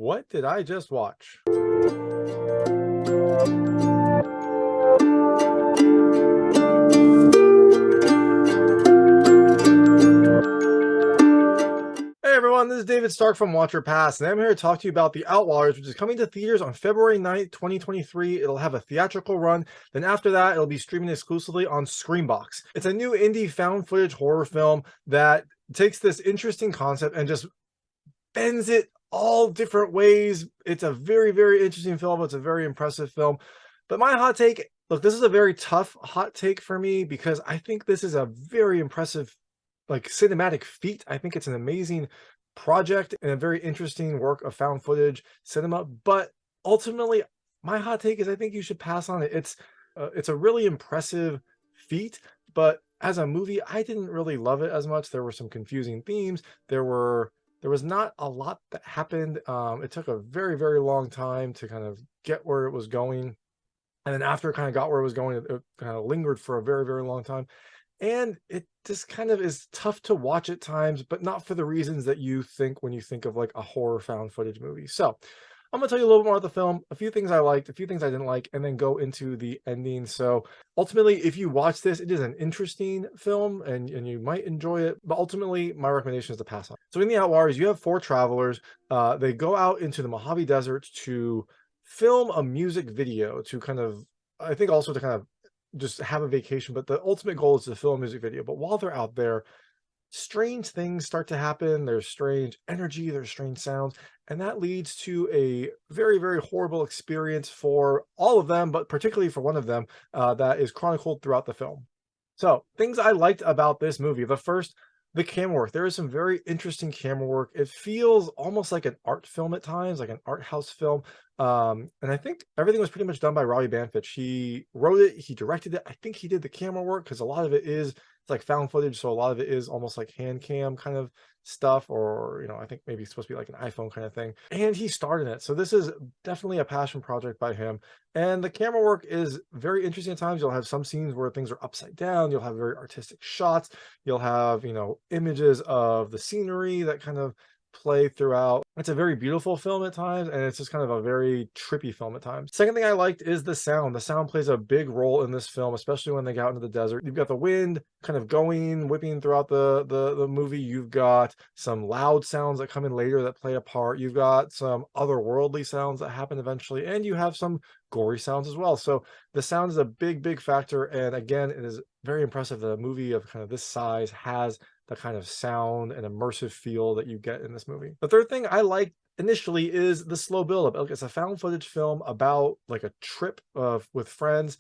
What did I just watch? Hey everyone, this is David Stark from Watch Your Pass, and I'm here to talk to you about The Outwaters, which is coming to theaters on February 9th, 2023. It'll have a theatrical run. Then after that, it'll be streaming exclusively on Screambox. It's a new indie found footage horror film that takes this interesting concept and just bends it all different ways. It's a very, very interesting film. It's a very impressive film. But my hot take, look, this is a very tough hot take for me because I think this is a very impressive cinematic feat. I think it's an amazing project and a very interesting work of found footage cinema. But ultimately, my hot take is I think you should pass on it. It's a really impressive feat, but as a movie, I didn't really love it as much. There were some confusing themes. There was not a lot that happened. It took a very, very long time to kind of get where it was going. And then after it kind of got where it was going, it kind of lingered for a very, very long time. And it just kind of is tough to watch at times, but not for the reasons that you think when you think of like a horror found footage movie. So I'm gonna tell you a little bit more about the film, a few things I liked, a few things I didn't like, and then go into the ending. So ultimately, if you watch this, it is an interesting film and you might enjoy it, but ultimately my recommendation is to pass on. So in the Outwaters, you have four travelers. They go out into the Mojave Desert to film a music video to kind of, I think also to kind of just have a vacation, but the ultimate goal is to film a music video. But while they're out there, strange things start to happen. There's strange energy, there's strange sounds, and that leads to a very, very horrible experience for all of them, but particularly for one of them that is chronicled throughout the film. So, things I liked about this movie. The first, the camera work. There is some very interesting camera work. It feels almost like an art film at times, like an art house film. And I think everything was pretty much done by Robbie Banfitch. He wrote it, he directed it. I think he did the camera work because a lot of it is it's like found footage, so a lot of it is almost like hand cam kind of stuff, or I think maybe it's supposed to be like an iPhone kind of thing. And he starred in it. So this is definitely a passion project by him. And the camera work is very interesting at times. You'll have some scenes where things are upside down. You'll have very artistic shots. You'll have, images of the scenery that kind of play throughout. It's a very beautiful film at times, and it's just kind of a very trippy film at times. Second thing I liked is the sound. The sound plays a big role in this film, especially when they get out into the desert. You've got the wind kind of going, whipping throughout the movie. You've got some loud sounds that come in later that play a part. You've got some otherworldly sounds that happen eventually, and you have some gory sounds as well. So the sound is a big, big factor. And again, it is very impressive that a movie of kind of this size has the kind of sound and immersive feel that you get in this movie. The third thing I liked initially is the slow buildup. Like, it's a found footage film about like a trip with friends,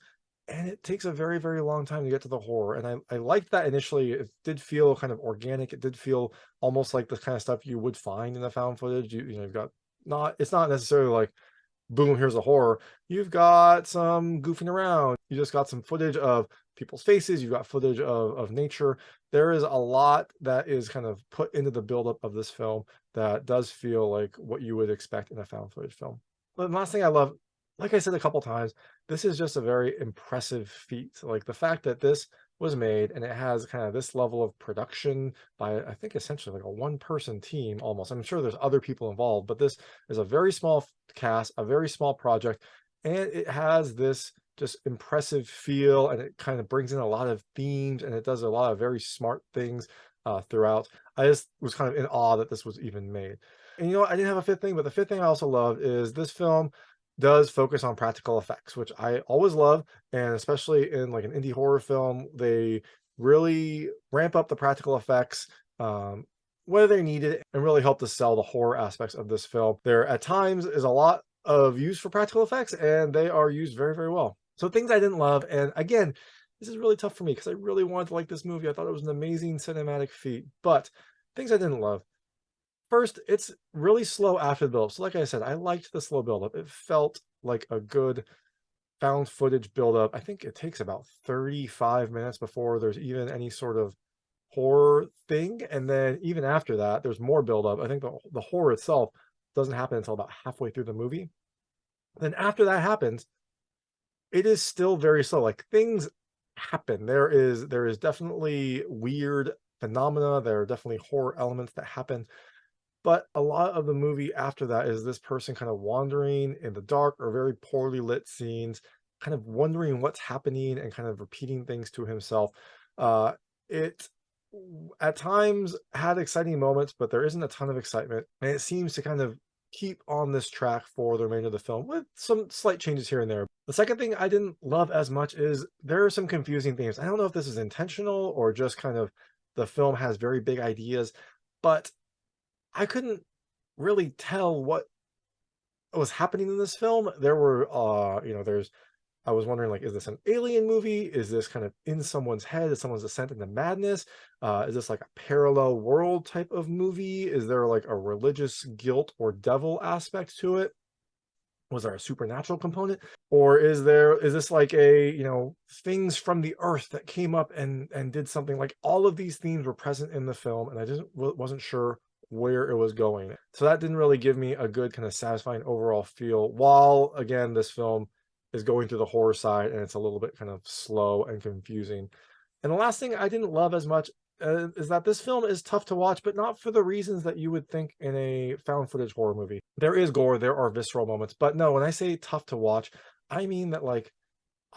and it takes a very, very long time to get to the horror. And I liked that initially. It did feel kind of organic. It did feel almost like the kind of stuff you would find in the found footage. You've got it's not necessarily like boom, here's a horror. You've got some goofing around. You just got some footage of people's faces. You've got footage of nature. There is a lot that is kind of put into the buildup of this film that does feel like what you would expect in a found footage film. But the last thing I love, like I said a couple times, this is just a very impressive feat. Like the fact that this was made and it has kind of this level of production by, I think, essentially like a one-person team almost. I'm sure there's other people involved, but this is a very small cast, a very small project, and it has this just impressive feel, and it kind of brings in a lot of themes, and it does a lot of very smart things throughout. I just was kind of in awe that this was even made. And I didn't have a fifth thing, but the fifth thing I also love is this film does focus on practical effects, which I always love, and especially in like an indie horror film, they really ramp up the practical effects whether they need it and really help to sell the horror aspects of this film. There at times is a lot of use for practical effects, and they are used very, very well. So things I didn't love, and again, this is really tough for me because I really wanted to like this movie. I thought it was an amazing cinematic feat, but things I didn't love. First, it's really slow after the build. So like I said, I liked the slow buildup. It felt like a good found footage buildup. I think it takes about 35 minutes before there's even any sort of horror thing. And then even after that, there's more buildup. I think the horror itself doesn't happen until about halfway through the movie. Then after that happens, it is still very slow. Like, things happen. There is definitely weird phenomena. There are definitely horror elements that happen, But a lot of the movie after that is this person kind of wandering in the dark or very poorly lit scenes, kind of wondering what's happening and kind of repeating things to himself. It at times had exciting moments, but there isn't a ton of excitement. And it seems to kind of keep on this track for the remainder of the film with some slight changes here and there. The second thing I didn't love as much is there are some confusing themes. I don't know if this is intentional or just kind of the film has very big ideas, but I couldn't really tell what was happening in this film. There were, I was wondering, like, is this an alien movie? Is this kind of in someone's head? Is someone's descent into madness? Is this like a parallel world type of movie? Is there like a religious guilt or devil aspect to it? Was there a supernatural component? Or is this like a, things from the earth that came up and did something? Like, all of these themes were present in the film, and I just wasn't sure where it was going. So that didn't really give me a good kind of satisfying overall feel, while again this film is going through the horror side and it's a little bit kind of slow and confusing. And the last thing I didn't love as much is that this film is tough to watch, but not for the reasons that you would think in a found footage horror movie. There is gore, there are visceral moments, but no, when I say tough to watch, I mean that, like,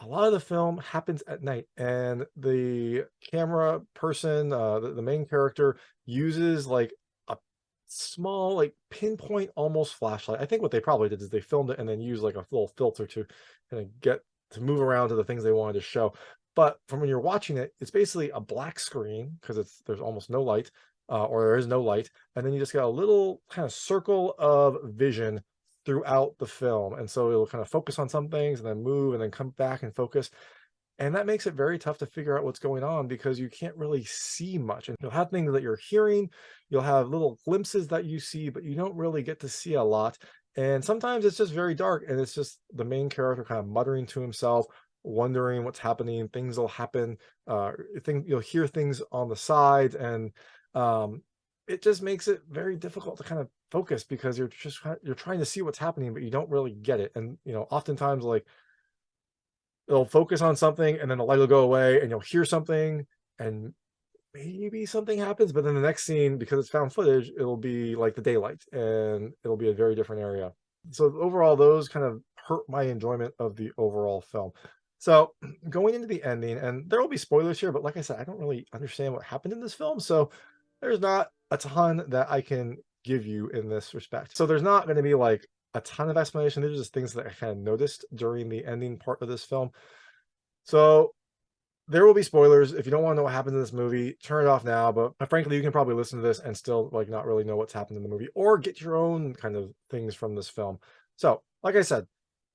a lot of the film happens at night, and the camera person, the main character, uses like a small, like, pinpoint almost flashlight. I think what they probably did is they filmed it and then used like a little filter to kind of get to move around to the things they wanted to show. But from when you're watching it, it's basically a black screen because there's almost no light, or there is no light, and then you just got a little kind of circle of vision throughout the film. And so it'll kind of focus on some things and then move and then come back and focus. And that makes it very tough to figure out what's going on because you can't really see much. And you'll have things that you're hearing, you'll have little glimpses that you see, but you don't really get to see a lot. And sometimes it's just very dark and it's just the main character kind of muttering to himself, wondering what's happening. Things will happen. You'll hear things on the side, and um, it just makes it very difficult to kind of focus because you're trying to see what's happening, but you don't really get it. And oftentimes, like, it'll focus on something and then the light will go away and you'll hear something and maybe something happens, but then the next scene, because it's found footage, it'll be like the daylight and it'll be a very different area. So overall, those kind of hurt my enjoyment of the overall film. So going into the ending, and there will be spoilers here, but like I said, I don't really understand what happened in this film, so there's not a ton that I can give you in this respect. So there's not going to be like a ton of explanation. There's just things that I kind of noticed during the ending part of this film. So there will be spoilers. If you don't want to know what happens in this movie, turn it off now. But frankly, you can probably listen to this and still like not really know what's happened in the movie, or get your own kind of things from this film. So, like I said,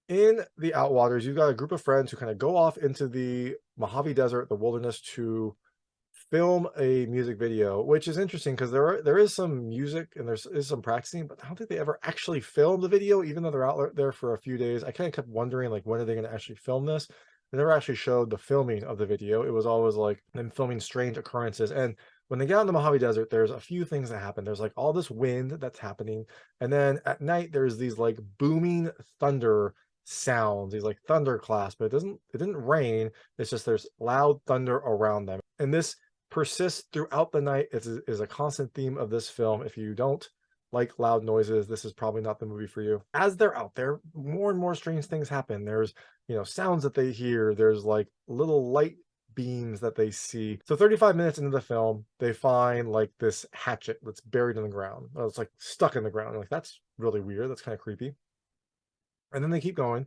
in the Outwaters, you've got a group of friends who kind of go off into the Mojave Desert, the wilderness, to film a music video, which is interesting because there is some music and is some practicing, but I don't think they ever actually filmed the video, even though they're out there for a few days. I kind of kept wondering, like, when are they going to actually film this? They never actually showed the filming of the video. It was always like them filming strange occurrences. And when they get out in the Mojave Desert, there's a few things that happen. There's like all this wind that's happening, and then at night there's these like booming thunder sounds, these like thunderclaps, but it didn't rain. It's just there's loud thunder around them, and this persists throughout the night. Is a constant theme of this film. If you don't like loud noises, this is probably not the movie for you. As they're out there, more and more strange things happen. There's sounds that they hear. There's like little light beams that they see. So 35 minutes into the film, they find like this hatchet that's buried in the ground. It's like stuck in the ground. Like, that's really weird. That's kind of creepy. And then they keep going.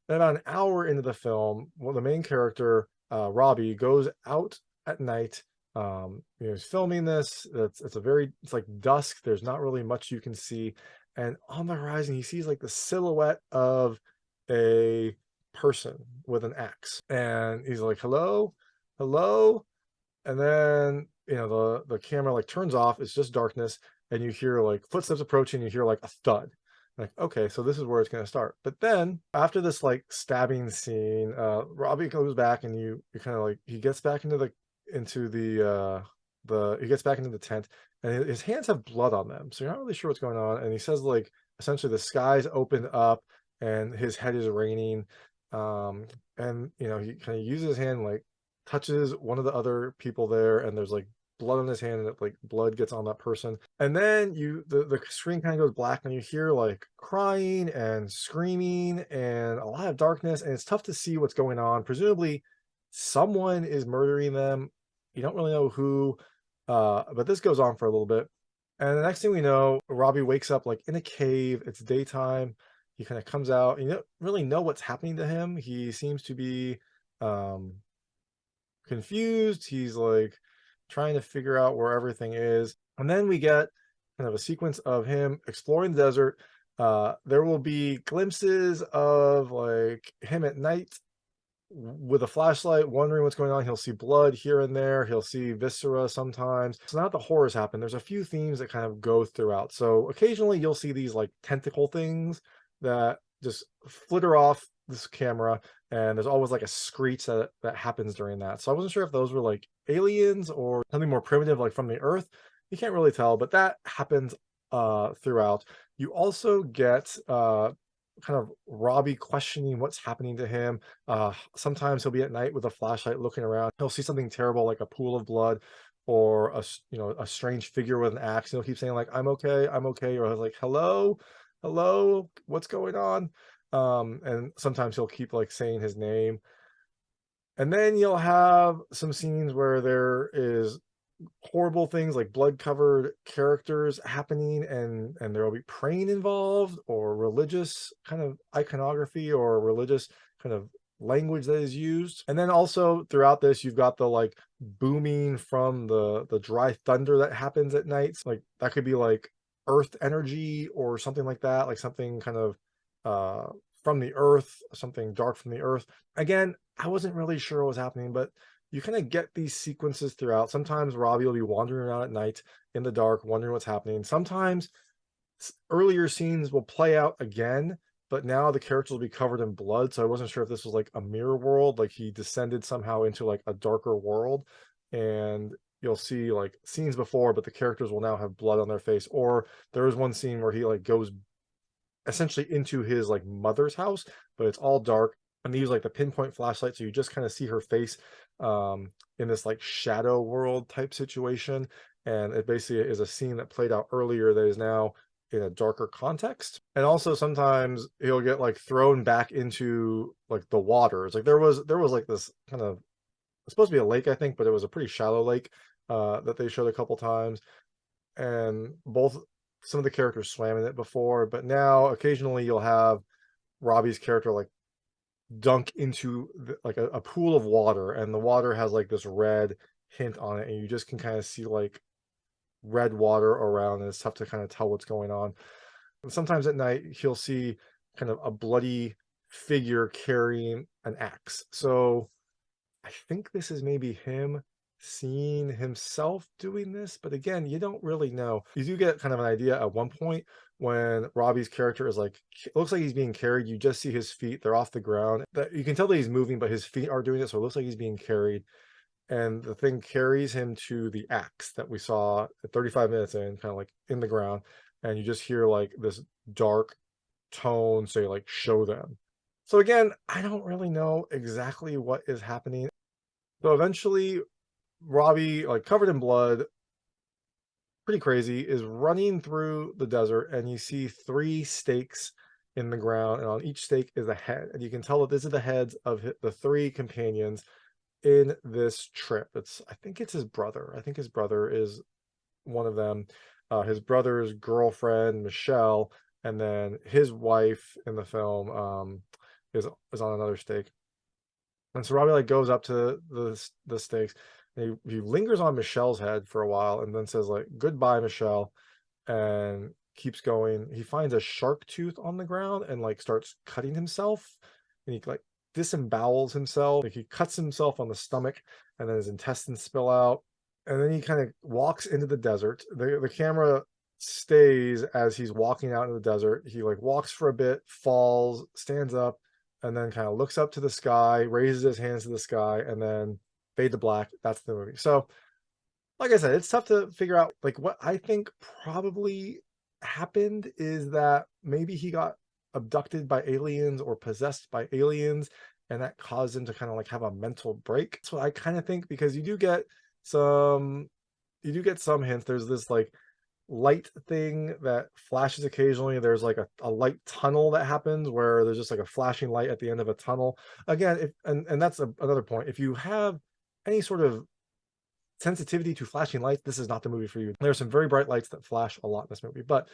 And about an hour into the film, well, the main character, Robbie, goes out at night. He's filming this. It's like dusk. There's not really much you can see. And on the horizon, he sees like the silhouette of a person with an axe. And he's like, hello, hello. And then, the camera like turns off. It's just darkness. And you hear like footsteps approaching. You hear like a thud. Like, okay, so this is where it's going to start. But then after this like stabbing scene, Robbie goes back, and you kind of like, he gets back into he gets back into the tent, and his hands have blood on them. So you're not really sure what's going on. And he says, like, essentially the skies opened up and his head is raining. And he kind of uses his hand, like touches one of the other people there, and there's like blood on his hand, and like blood gets on that person. And then the screen kind of goes black, and you hear like crying and screaming and a lot of darkness, and it's tough to see what's going on. Presumably someone is murdering them. You don't really know who, but this goes on for a little bit. And the next thing we know, Robbie wakes up like in a cave. It's daytime. He kind of comes out. You don't really know what's happening to him. He seems to be um confused. He's like trying to figure out where everything is. And then we get kind of a sequence of him exploring the desert. There will be glimpses of like him at night with a flashlight, wondering what's going on. He'll see blood here and there. He'll see viscera sometimes. So now the horrors happen. There's a few themes that kind of go throughout. So occasionally you'll see these like tentacle things that just flitter off this camera, and there's always like a screech that happens during that. So I wasn't sure if those were like aliens or something more primitive, like from the earth. You can't really tell, but that happens throughout. You also get kind of Robbie questioning what's happening to him. Sometimes he'll be at night with a flashlight looking around. He'll see something terrible like a pool of blood, or a strange figure with an axe. He'll keep saying like, I'm okay, I'm okay, or like, hello, hello, what's going on? And sometimes he'll keep like saying his name. And then you'll have some scenes where there is horrible things like blood covered characters happening, and there will be praying involved, or religious kind of iconography, or religious kind of language that is used. And then also throughout this, you've got the like booming from the dry thunder that happens at night. Like that could be like earth energy or something like that, like something kind of from the earth, something dark from the earth. Again, I wasn't really sure what was happening, but you kind of get these sequences throughout. Sometimes Robbie will be wandering around at night in the dark, wondering what's happening. Sometimes earlier scenes will play out again, but now the characters will be covered in blood. So I wasn't sure if this was like a mirror world, like he descended somehow into like a darker world, and you'll see like scenes before, but the characters will now have blood on their face. Or there is one scene where he like goes essentially into his like mother's house, but it's all dark, and they use like the pinpoint flashlight, so you just kind of see her face in this like shadow world type situation. And it basically is a scene that played out earlier that is now in a darker context. And also sometimes he'll get like thrown back into like the waters. Like there was like this kind of, it's supposed to be a lake, I think, but it was a pretty shallow lake that they showed a couple times. And both, some of the characters swam in it before, but now occasionally you'll have Robbie's character like dunk into like a pool of water, and the water has like this red hint on it, and you just can kind of see like red water around, and it's tough to kind of tell what's going on. And sometimes at night he'll see kind of a bloody figure carrying an axe. So I think this is maybe him seeing himself doing this, but again, you don't really know. You do get kind of an idea at one point when Robbie's character is like, it looks like he's being carried. You just see his feet, they're off the ground. That you can tell that he's moving, but his feet are doing it, so it looks like he's being carried. And the thing carries him to the axe that we saw at 35 minutes in, kind of like in the ground. And you just hear like this dark tone say like, show them. So again, I don't really know exactly what is happening. So eventually Robbie, like covered in blood, pretty crazy, is running through the desert, and you see three stakes in the ground, and on each stake is a head. And you can tell that this is the heads of the three companions in this trip. I think it's his brother. I think his brother is one of them. His brother's girlfriend, Michelle, and then his wife in the film is on another stake. And so Robbie like goes up to the stakes, and he lingers on Michelle's head for a while, and then says like, goodbye, Michelle, and keeps going. He finds a shark tooth on the ground and like starts cutting himself, and he like disembowels himself. Like he cuts himself on the stomach, and then his intestines spill out. And then he kind of walks into the desert. The camera stays as he's walking out into the desert. He like walks for a bit, falls, stands up, and then kind of looks up to the sky, raises his hands to the sky, and then fade to black. That's the movie. So, like I said, it's tough to figure out. Like, what I think probably happened is that maybe he got abducted by aliens or possessed by aliens, and that caused him to kind of like have a mental break. That's what I kind of think, because you do get some you do get some hints. There's this like light thing that flashes occasionally. There's like a light tunnel that happens where there's just like a flashing light at the end of a tunnel. Again, if and that's another point. If you have any sort of sensitivity to flashing lights, this is not the movie for you. There are some very bright lights that flash a lot in this movie, but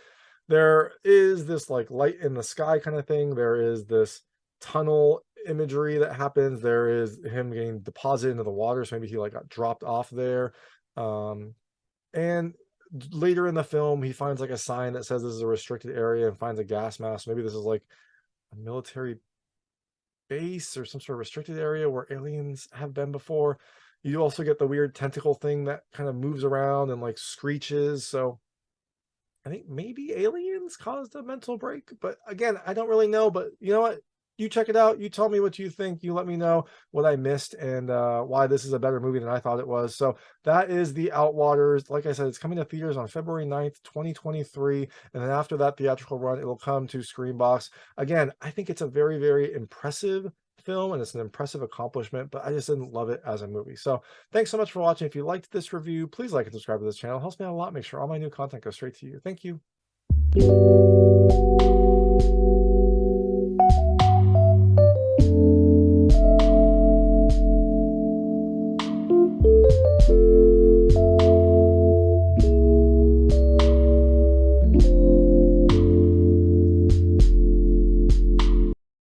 there is this like light in the sky kind of thing. There is this tunnel imagery that happens. There is him getting deposited into the water, so maybe he like got dropped off there. And later in the film, he finds like a sign that says this is a restricted area and finds a gas mask. Maybe this is like a military base or some sort of restricted area where aliens have been before. You also get the weird tentacle thing that kind of moves around and like screeches. So I think maybe aliens caused a mental break, but again, I don't really know. But you know what? You check it out. You tell me what you think. You let me know what I missed and why this is a better movie than I thought it was. So that is The Outwaters. Like I said, it's coming to theaters on February 9th, 2023. And then after that theatrical run, it'll come to Screenbox. Again, I think it's a very, very impressive film and it's an impressive accomplishment, but I just didn't love it as a movie. So thanks so much for watching. If you liked this review, please like and subscribe to this channel. It helps me out a lot. Make sure all my new content goes straight to you. Thank you.